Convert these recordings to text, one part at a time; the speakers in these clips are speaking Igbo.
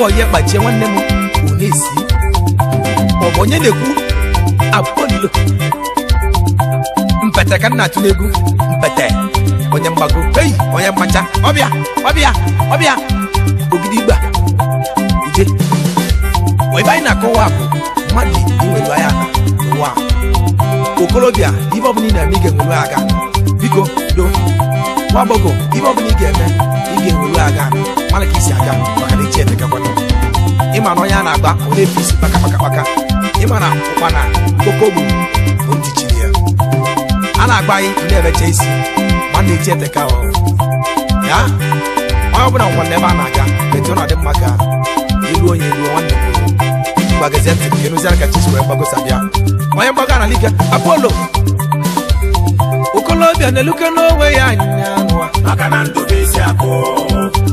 ko ye kpache nwanne m onesi obonye nekwu Apollo mpete ka nna tulegu mpete onye mgbago hey onye mmacha ọbịa ogidigba ije we bai na kowa ko mmadụ iwelu anya wa okolobịa ibe ọbụla ị na-eme ị ga-enwelu aga biko do wabogo ibe ọbụla ị ga-eme ị ga-enwelu aga mana ka isi aga maka na iche etekakwana ịma na onye a na-agba ọ na-efe isi kpaka ịma na ụkpana kokogbu otichiri ya a na-agba anyị na-ebecha isi ma na-eche eteka ya onye ọbụla nwanne ebe a na-aga etu na dị mma ka ilu onye ilu nwanne gbagazie ntị ka ịnụziara ka Chisco wee gbagosabịa onye mgbaga na like Apollo okolobịa na-eluke n'onwe ya anya n'ụwa maka na ndụ bụ isi akụ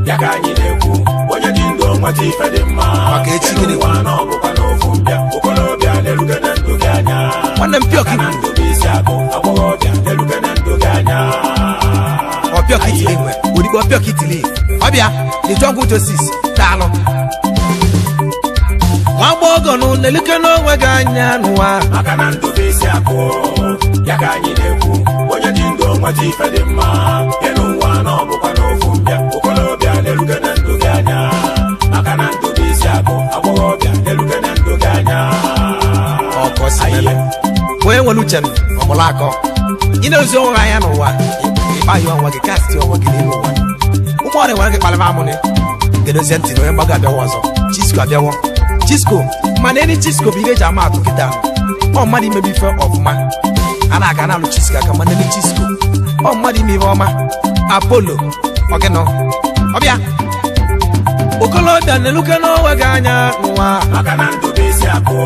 ya ka anyị na-ekwu onye dị ndụ nweta ife dị mma maka echi gịnị nwa na ọbụkwa n'ofu mbịa okolobịa na-eluke na ndụ gị anya nwanne m pịọk na ndụ bụ isi akụ agbọghọbịa na-eluke na ndụ gị anya ọpịọk itili nwe odigbo ọpịọk itili ọbịa the jungle Joseph daalụ nwa agbọghọ nụ na-eluke n'onwe gị anya n'ụwa maka na ndụ bụ isi akụ ya ka anyị na-ekwu onye dị ndụ nweta ife dị mma elu nwa na ọbụkwa n'ofu mbịa okolobịa na-eluke na ndụ gị anya maka na ndụ bụ isi akụ agbọghọbịa na-eluke na ndụ gị anya ọkọsimele onye nwere uche ọmụla akọ ị na-ezi onwe anya n'ụwa ịkpaghị onwe gị kasti onwe gị n'ime ụwa ụmụ ọrịa nwere gị kpalịba amụnị gedozie ntị na onye mgbago abịawa ọzọ Chisco abịawo Chisco mana eni Chisco bụ ihe eji ama atụ kịta ọ mmadụ imebi ife ọfụma a na-aga na alụ Chisco aka mana eni Chisco ọ mmadụ ime ihe ọma Apollo ọgịnọ ọbịa okolobịa na-eluke n'onwe gị anya n'ụwa maka na ndụ bụ isi akụ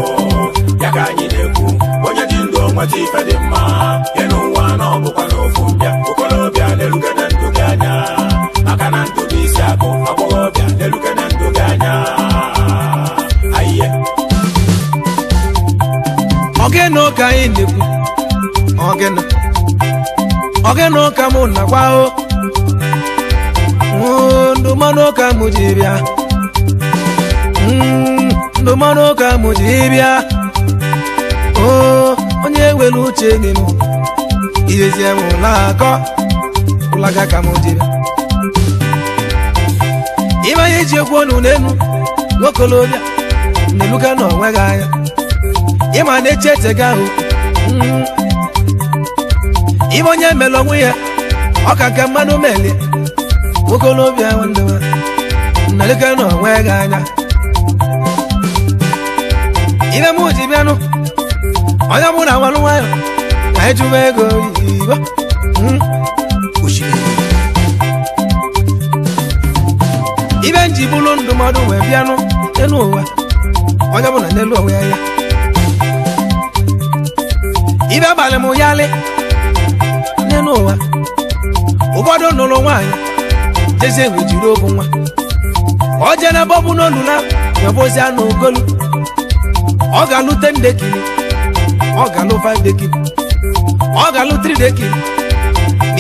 ya ka anyị na-ekwu onye dị ndụ nweta ife dị mma elu nwa na ọbụkwa n'ofu mbịa okolobịa na-eluke na ndụ gị anya maka na ndụ bụ isi akụ agbọghọbịa na-eluke na ndụ gị anya ogene ka anyị na-ekwu ogene ka mụ nakwa ndụmọdụ ka mụ ji bịa ndụmọdụ ka mụ ji bịa onye nwere uche gị nụ ihezie m ụlọ akọ ụlaga ka mụ ji bịa ime anyị ji ekwu ọnụ n'elu nwokolobịa na-eluka n'onwe gị anya ịma na-eche etega ahụ ime onye mere onwe ya ọ ka nke mmanụ meli nwokolobịa nwanne m na-eluka n'onwe gị anya ime m ji bịanụ onye mụ na nwarụ nwayọ ka anyị chụba ego oyibo ibe nji bụrụ ndụmọdụ wee bịanụ elu ụwa onye bụ na n'elu onwe ya ibe abalị m yalị n'elu ụwa ụfọdụ nụrụ nwaanyị jezie enwe jiri obu nwa ọ jee n'ebe ọ bụ n'olula nyebozi anụ ogolu ọ ga-alụ 10 dekini ọ ga-alụ 5 dekini ọ ga-alụ 3 dekini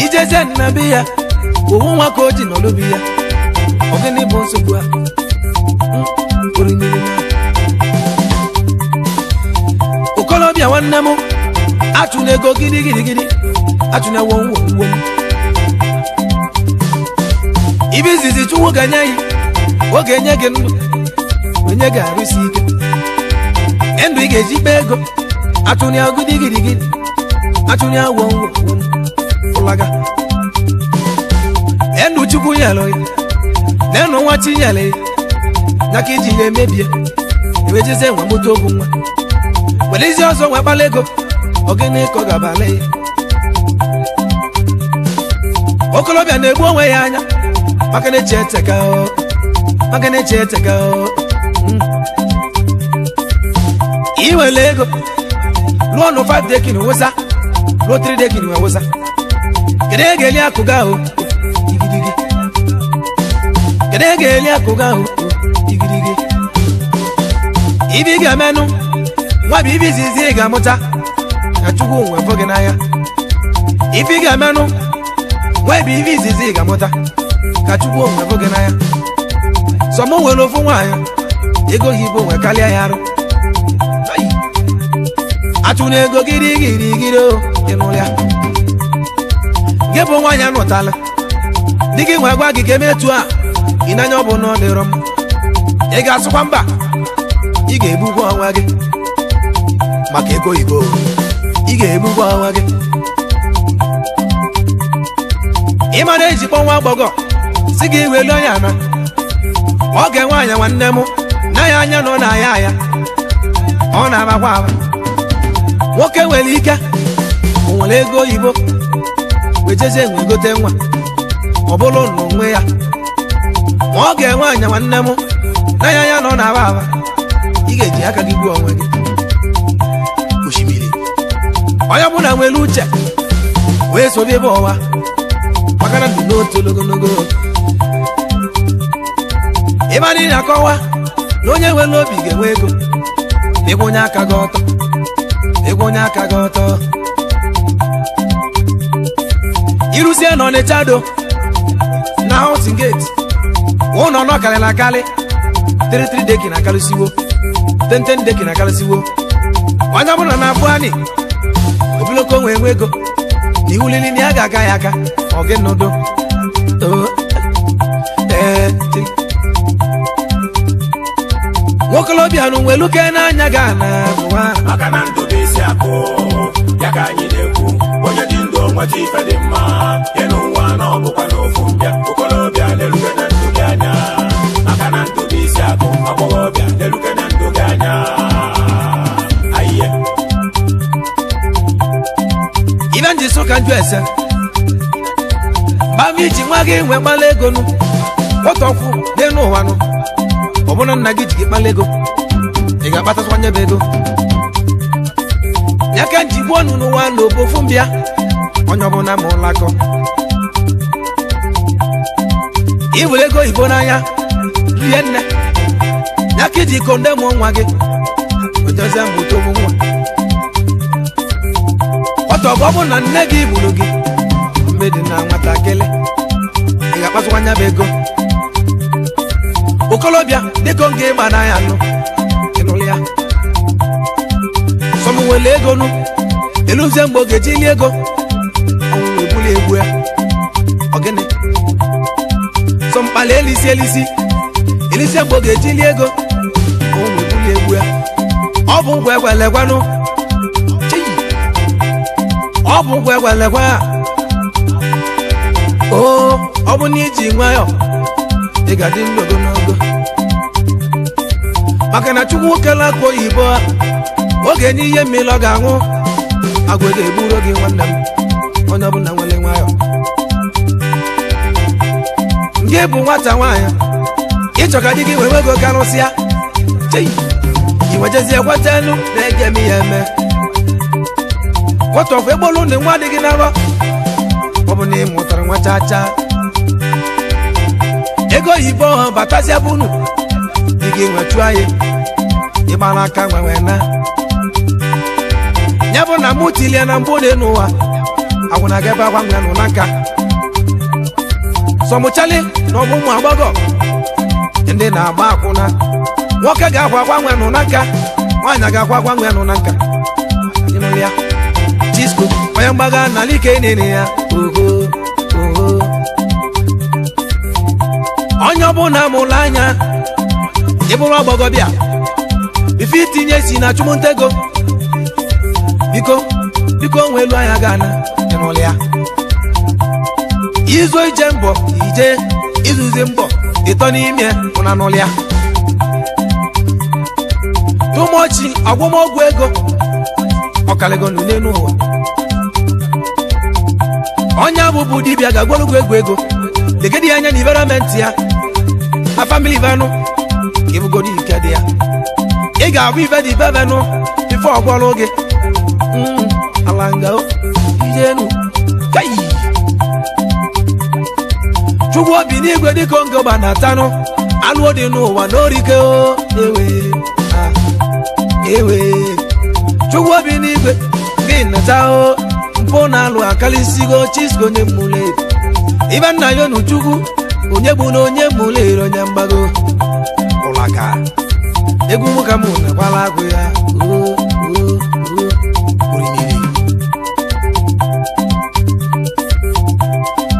ijezie nna be ya owu nwa ka o ji n'olubi ya ogene bụ nsogbu a okolobịa nwanne m atụna ego gidigidi atụna wo ibe izizi chukwu ga-enye ya oge enye gị ndụ onye ga-arụsi ike ndụ ị ga-eji kpee ego atụna gidigidi atụna wo ụlaga ndụ chukwu nyalụ n'enu nwa chinyere n'aka iji ihe emebie ewejezie nwa moto ogu nwa were izi ọzọ nwe kpala ego ogene ka ọ ga-abala ya okolobịa na-egbu onwe ya anya maka na-eche eteka iwere ego lụọ nụ 5 dekin wụsa lụọ 3 dekin wee wụsa kedu ego eli akụga ahụ igirigi kedu ego eli akụga ahụ igirigi ibi ga-emenụ nwa bụ ibi izizi ị ga-amụta ka Chukwu nwe fọ gị n'anya ibi ga-emenụ nwa bụ ibi izizi ị ga-amụta ka Chukwu nwe fọ gị n'anya Somo welo fu nwanya ego hibo nwe kalia ya arụ atụ na ego giri o ịnụlịa gị bụ nwanya nụtala dị gị nwe gwa gị ka emetu a ịnanya ọ bụ na ọ dịrọ m ị ga-asụkwa mba ị ga-egbukwa ọnwa gị maka ego hibo ị ga-egbukwa ọnwa gị ị mara ejikpọ nwa agbọghọ si gị welu anya na ọ ga-enwe nwanne m na ya anya nọ na ya ọ na-abakwa aba nwoke nwere ike o nwere ego oyibo wejeze enwe gote nwa ọ bụrụ na onwe ya ma ọ ga-enwe nwanne m na ya anya nọ na aba ị ga-eji aka gị gbuo onwe gị osimiri onye bụ na nwere uche wee sobe ebe ọwa maka na ndụ n'otu ogologo ebe anyị na-akọwa na onye nwere obi ga-enwe ego ịgwa onye aka gị ọtọ ịgwa onye aka gị ọtọ iruzie nọ n'Echado na Housing Gate ụlọ nọ karịrị akarị 33 deki na akarịsiwo 10 deki na akarịsiwo onye ọbụla na-abụ anyị obiloko nwee enwe ego na iwu lili na ya ga-aga ya aka ọ gị nọdụ nwokolobịa nụ nwelu ke n'anya ga na nwa maka na ndụ bụ isi akụ ya ka anyị na-ekwu onye dị ndụ nweta ife dị mma ya n'ụwa na ọ bụkwa n'ofu mbịa okolobịa na-eruke na ndụ gị anya maka na ndụ bụ isi akụ agbọghọbịa na-eruke na ndụ gị anya ayiye ibe ndị so ka njụ ese mgbe iji nwa gị nwe mkpala ego nụ ọtọkwu dị n'ụwa nụ ọ bụrụ nna gị ji gị kpala ego ị ga-akpatasịkwanye bụ ego ya ka nji gbuo ọnụ n'ụwa na obofu mbịa onye ọbụla ma ụlọ akọ iwere ego oyibo n'anya rie nne ya ka iji iko ndị mụọ nwa gị ojezie mbụta ụmụ nwa ọtọ bụ ọ bụ na nne gị gburu gị mgbe dị na nwatakịrị ị ga-akpatasịkwanye bụ ego okolobịa dịka oge ịgba n'anya nụ ịnụlụ ya sọm nwere ego nụ eluzie mgbe oge jili ego ọnwụ egbuli egbu ya ọgịnị sọmkpala elisi elizie mgbe oge jili ego ọnwụ egbuli egbu ya ọ bụ ngwa egwelekwanụ chiyi ọ bụ ngwa egwelekwa ọ bụ na iji nwayọ ị ga-adị ndụ ogologo maka na Chukwu kela akụ oyibo oge n'ihe mmiri ọ ga-aṅụ agwa ga-eburu gị nwanne m onye ọbụla nwere nwayọ nke bụ nwata nwaanyị ịchọ ka di gị wee ego karụsịa iwejezie kweta elu na-ege m ihe eme kwọtọfụ egbolu ndị nwa dị gị n'arọ ọ bụ na ị mụtara nwa chacha ego oyibo ha batazia bunu ị ga-enwetu anyị ịgba n'aka nwenwe na ya bụ na mụ tilie na mbụ dị n'ụwa agwụna gị ebe agwa nwe nụ na nka sọmụchali na ọbụ ụmụ agbọghọ ndị na-agba akwụna nwoke ga-akwa agwa nwe nụ na nka nwaanyị ga-akwa agwa nwe nụ na nka ịnụrụ ya Chisco onye mgbaga n'ala ike nene ya oho onye ọbụla mụrụ anya ịbụrụ ọgbọgọ bịa ife itinye si na chụmụntego biko nwelu anya gana ịnụlụ ya izo ije mbọ ije izuzi mbọ ịtọ n'ime ụna n'ụlụ ya tụmọchi ọgwụmọgwụ ego ọkalego n'ule n'ụwa onye abụbụ dibịa ga-agwọrọgwụ ego legedi anya na iberamenti ya a family vanụ ibugodi ike dị ya ị ga-abụ ibe dị ibe venụ ife ọgwọrọ oge alanga ijenu kai Chukwu obi n'igwe dịka ngọba na tanụ anụ dị n'ụwa n'orike ewe Chukwu obi n'igwe gị nata mpụ na alụ akalịsigo Chisco onye mmụle ibe nna ya nu Chukwu onye bụ na onye mmụle onye mgbago Maka egwu muka mu na kwala agụ ya orimiri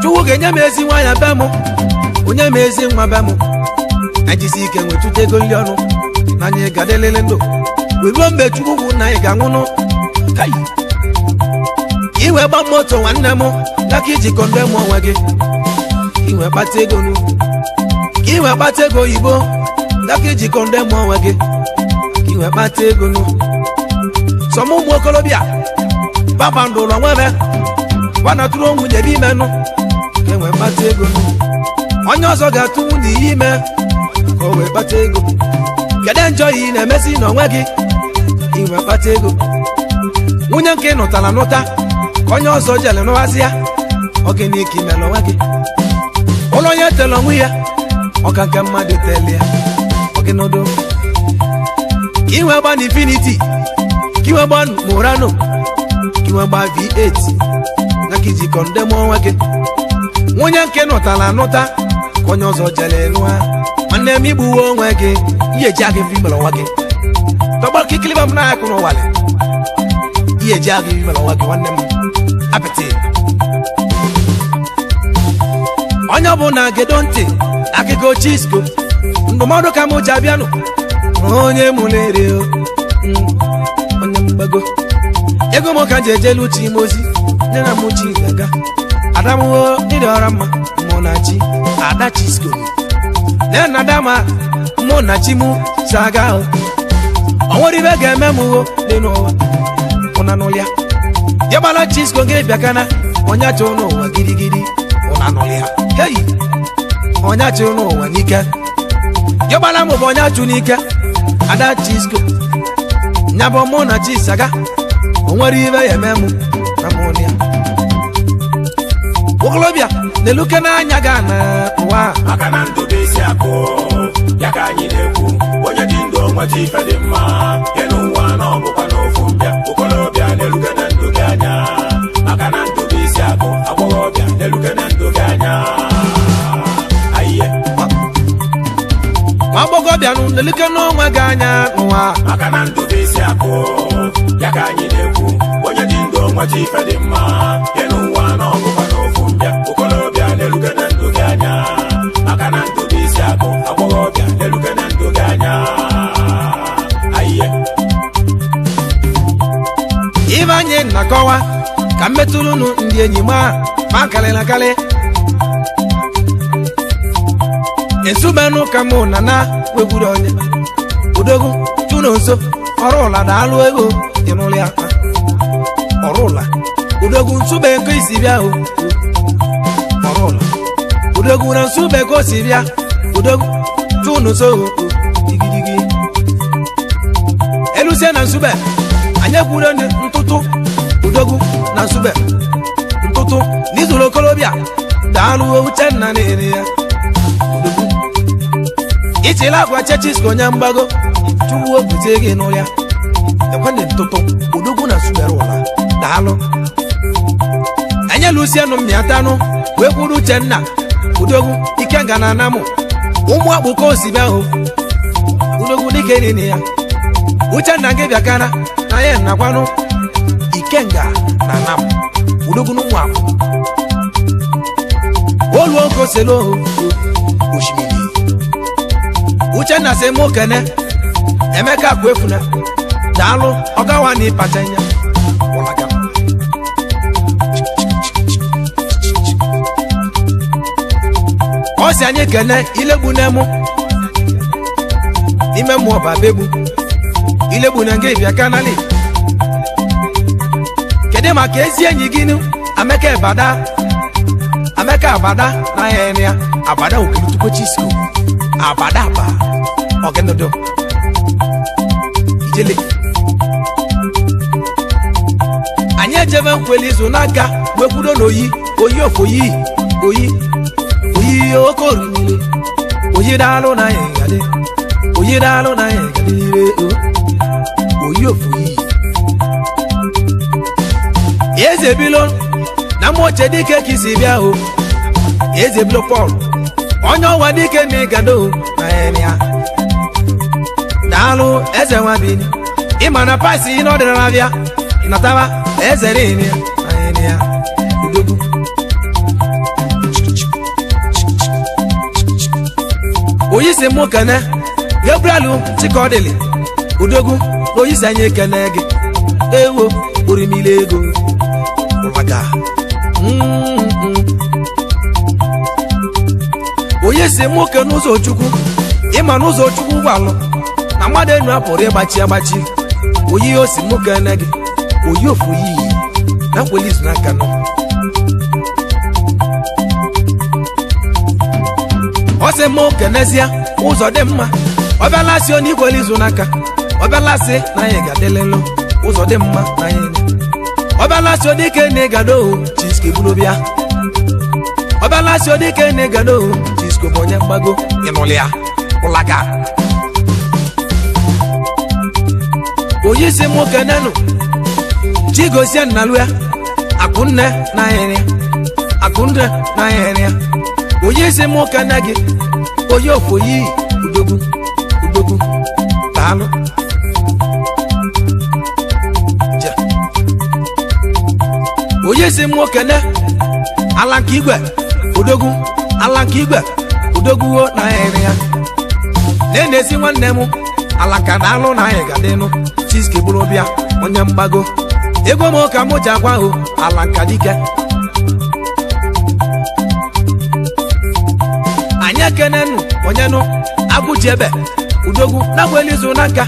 Chukwu ga-enye m ezi nwa ya be m onye m ezi nwa be m ajisi ike nwetụta ego nri ọnụ na anyị ga-adelele ndụ weruo mgbe Chukwu bụ na anyị ga-anwụnụ iwe gba moto nwanne m laka iji kọndem onwe gị iwe kpata ego nu iwe kpata ego oyibo laka iji kọndem onwe gị iwe kpata ego nu sọm ụmụ okorobịa baba ndụlọ nwebe gbanatụrụ nwunye dị ime nụ enwe kpata ego nu onye ọzọ ga-atụ nwunye ihe ime ka o wee kpata ego kedu njọ yi na-emesi n'onwe gị iwe kpata ego nwunye nke nụtara nụta ka onye ọzọ jele n'ụwazi ya oge n'ike ime n'onwe gị ụlọ onye tele onwe ya ọka nke mmadụ tele ya oge n'ọdụ ka iwe gba n'Infinity ka iwe gba Murano ka iwe gba V8 na ka iji kọndem onwe gị nwunye nke nụtara nụta ka onye ọzọ jele nụa nwanne m igbuwe onwe gị ihe ji aga ife imere onwe gị tọgbọ ka ikiliba m na-akụ n'ụwalị ihe ji aga ife imere onwe gị nwanne m apịtị onye ọbụla gedo ntị akụkọ Chisco ndụmọdụ ka m ji abịanụ onye mụlere onye mgbago ego m ka ji ejelu chi m ozi nne na m chi gaga adamwo ịdị ọra mma mụ na chi ada Chisco nne na adama mụ na chi mụ saga o nwere ibe ga-eme m dị n'ụwa ụna n'ụlịa Yabala Chisco ge biakana onya chono wa girigiri ona nolia hey onya chono wa nika yabala mo bonya chunika ada Chisco nyabo mo na chisaga onwari ibe yememu na monia oglobia neluke na anya ga na wa akana ndobesi ako yaka anyi neku onye di ndo nwati ife dị mma yenu nwa na ọbụkwa n'ofumbia okolobia neluke na ndoge anya akana ndobesi ako agbọghọbịa neluke na ndoge anya ayiye agbọghọbịa neluke n'onwe gị anya nwa akana ndobesi ako yaka anyi neku onye di ndo nwati ife dị mma yenu nwa na ọbụkwa n'ofumbia okolobia neluke na ndoge anya akana ndobesi ako agbọghọbịa neluke na ndoge anya ayiye Ibanye nakọwa ka mmetụlụnụ ndị enyi ma kalịla kalị esubenụ ka mụ na na wegwuru onye odogwu tụnụ nso ọrụ ụla daalụ ego dị n'ụlọ ya ọrụ ụla odogwu nsube nke isi bịa ọrụ ụla odogwu na nsube ka o si bịa odogwu tụnụ nso digidigi elusie na nsube anyị ekwuru ndị ntụtụ odogwu na nsube ntụtụ n'izuru okolobịa daalụ Uchenna na-ere ya odogwu ichila akwa Chisco onye mgbago Chukwu opute gị n'ụlọ ekwendị ntụtụ odogwu na nsube ụla daalụ anyị elusienụ mmịatanụ wee kwuru Uchenna odogwu Ikenga na anamụ ụmụ akpụkọ osibe ahụ odogwu dike nene ya Uchenna gị bịakana na ya nakwanụ Ikenga na anamụ odogwu n'ụmụ akpụ olu oko selo osimiri Uchenna sị mụ kene Emeka akwa efuna daalụ ọgawa na ịpatanya ụlaga ọ si anyị kene ilegbu n'emu ime mmụọ babegbu ilegbu na nga bịa kanali kedu maka ezi enyi gị Ameka Abada na ya Abada Okiritukwu Chisco Abada aba ogenodo ijele anyị ejebe nkweli izu n'aka wekwudo n'oyi oyi okorimile oyi daalụ na ya ngade oyi daalụ na ya ngade oyi ofoyi eze bilo na moche dike kisi bịa o eze bilo Paul onye ọwa dike na igado na ya Dalu eze wabini imana pasi ino de ravia inataba eze rini ayenia udogu oyise mo kana Gabrielu chikodele udogu oyise anye kana ge ewo orimilego maka oyise mo kana uzo chukwu imana uzo chukwu gwalo na mmadụ enu apụrụ ịgbachi oyi osi nwoke na gị oyi ofu yi na kwelizu n'aka nọ ọ sị m kenezie ụzọ dị mma ọ bịalasị onye ikwelizu n'aka ọ bịalasị na anyị ga-adịlelu ụzọ dị mma na anyị ọ bịalasị onye ike na-egado Chisko buru bịa ọ bịalasị onye ike na-egado Chisko bụ onye mgbago ịnụlị ya ụlaga oyisi mo kenenu chigosia nalua akunne na yenia akunde na yenia oyisi mo kenagi oyofo yi udogu talo ja oyisi mo kene alankigwe udogu wo na yenia nenesi nwannem alaka dalu na yegadenu Chisko buru bịa onye mgbago ego m ka mụ ji agwa ahụ ala nka dike anyị ekenenu onye nụ agụji ebe udogwu na-agbelizu n'aka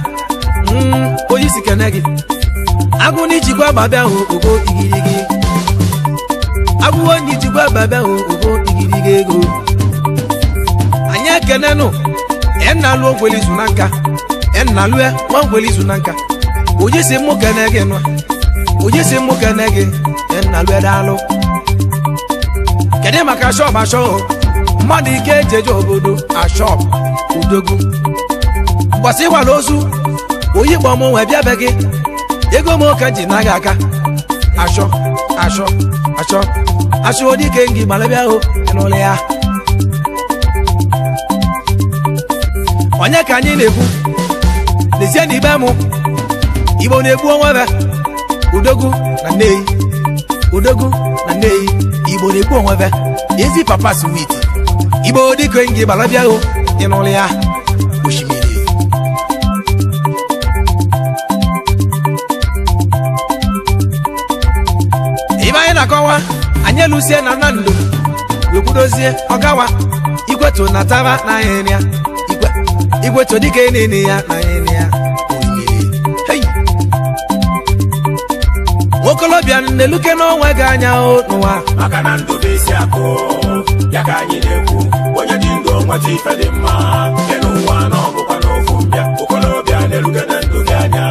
oyisi kene gị agụ n'ijigwa babịa ahụ ogo igirigi agụwo n'ijigwa babịa ahụ ogo igirigi ego anyị ekenenu ennalu ogwelizu n'aka ennalu ya nwa ogwelizu n'aka oyisi mo kenege no oyisi mo kenege ennalu edalu kede maka shop asho mmadụ ike ejeje obodo ashop udogu gbasi wala ozu oyi gbo mo we bia be gị ego mo ka ji na ga aka asho odike ngi malabia ho enole ya onye ka anyị na-ekwu lezie n'ibe mụ Igbo na-egbu onwe be udogu na nneyi Igbo na-egbu onwe be ezi papa sweet Igbo dịka ngi balabịa ho ịnụlị ya osimiri ibe anyị na-akọwa anyị elusie na nnando wekwudozie ọgawa igweto na taba na ahịrịa igweto dịka enene ya na ahịrịa okolobịa nneluke n'onwe gị anya n'ụwa maka na ndụ bụ isi akụ ya ka anyị na-ekwu onye dị ndụ nweta ife dị mma ya n'ụwa na ọ bụkwa n'ofu mbịa okolobịa na-eluke na ndụ gị anya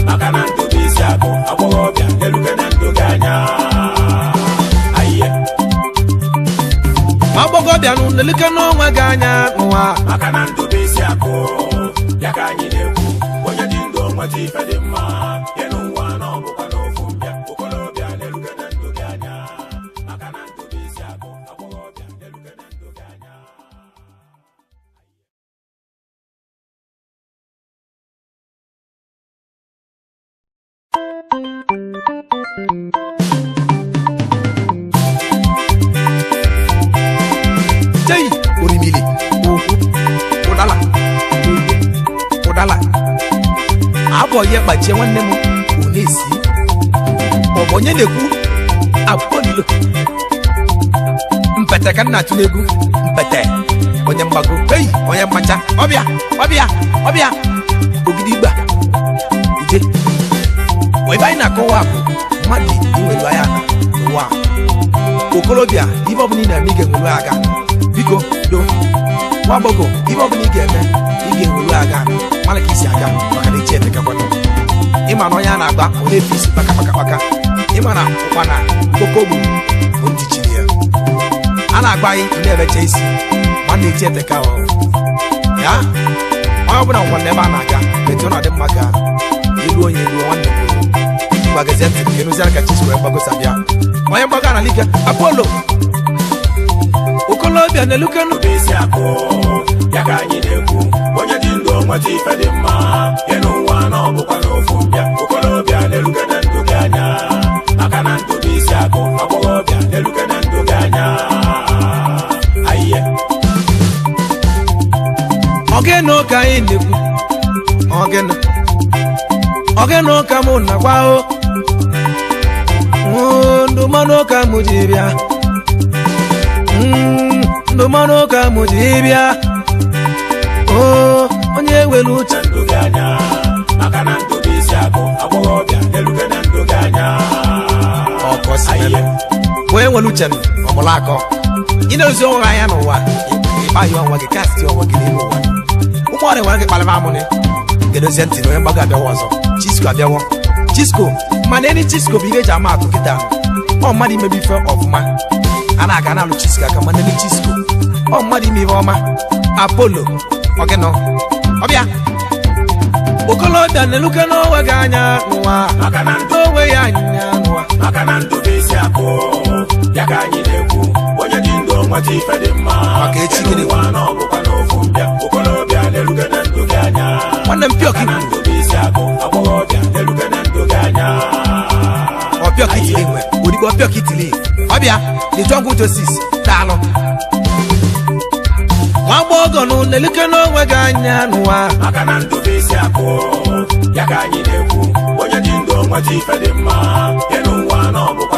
maka na ndụ bụ isi akụ agbọghọbịa na-eluke na ndụ gị anya ayiye agbọghọbịa nneluke n'onwe gị anya n'ụwa maka na ndụ bụ isi akụ ya ka anyị na-ekwu onye dị ndụ nweta ife dị mma ya n'ụwa na ọ bụkwa n'ofu mbịa okolobịa na-eluke na ndụ gị anya maka na ndụ bụ isi akụ agbọghọbịa na-eluke na ndụ gị anya Jai orimili ụdala abụ ya kpachie nwanne m onesi ọ bụ onye na-ekwu apolo mpete ka nna atụ n'egwu mpete onye mgbago onye mmacha ọbịa ogidigba ije ebe anyị na-akọwa bụ mmadụ iwelu anya n'ụwa okolobịa ibe ọbụla ị na-eme ị ga-enwelu aga biko do nwa agbọghọ ibe ọbụla ị ga-eme ị ga-enwelu aga mana ka isi aga maka na echi etekakwana ịma na onye a na-agba onye efe isi kpaka ịma na ụkpana okogbu bụ ndị chiri ya a na-agba anyị na-ebecha isi ma na-echi eteka ya onye ọbụla nkwa na ebe a na-aga etu ọ na-adị mma ka elu onye elu nwanne gbagazie ntị ka enuziara ka Chisko wee gbagosa bịa onye mgbago na like Apolo okolobịa na-elukenu isi akụ ya ka anyị na-ekwu onye dị ndụ nweta ife dị mma enu nwa na ọbụkwa n'ofu mbịa okolobịa na-eluke na ndụ gị anya maka na ndụ bụ isi akụ agbọghọbịa na-eluke na ndụ gị anya ayiye ogene ka anyị na-ekwu ogene ka mụ na-agwa ndụmanụ ka mụ ji bịa ndụmanụ ka mụ ji bịa onye welu uche ndụ gị anya maka na ndụ bụ isi akụ agbọghọbịa na-eluke na ndụ gị anya ayiye onye nwere uche ọmụla akọ ị na-ozi onwe anya n'ụwa ịkpaghị ọnwa gị kasti ọnwa gị n'ime ụwa ụmụ ọrịa nwere gị kpalịba amụnị gedozie ntị na onye mgbago abịawa ọzọ Chisco abịawo Chisco mana eni Chisco bụ ihe eji ama atụ kịta ọ mmadụ imebi ife ọfụma a na-aga na-alụ Chisco aka mana eni Chisco ọ mmadụ ime ihe ọma Apollo ọgịnọ ọbịa okolobịa na-eluke n'onwe gị anya n'ụwa maka na ndụ onwe ya anya n'ụwa maka na ndụ bụ isi akụ ya ka anyị na-ekwu onye dị ndụ nweta ife dị mma Maka echi gịnị? enu nwa na ọbụkwa n'ofu mbịa okolobịa na-eluke na ndụ gị anya nwanne m pịọk maka na ndụ bụ isi akụ agbọghọbịa na-eluke na ndụ gị anya ọpịọk itili nwe odigbo ọpịọk itili ọbịa the jungle justice daalụ nwa agbọghọ nụ na-eluke n'onwe gị anya n'ụwa maka na ndụ bụ isi akụ ya ka anyị na-ekwu onye dị ndụ nweta ife dị mma enu nwa na ọbụkwa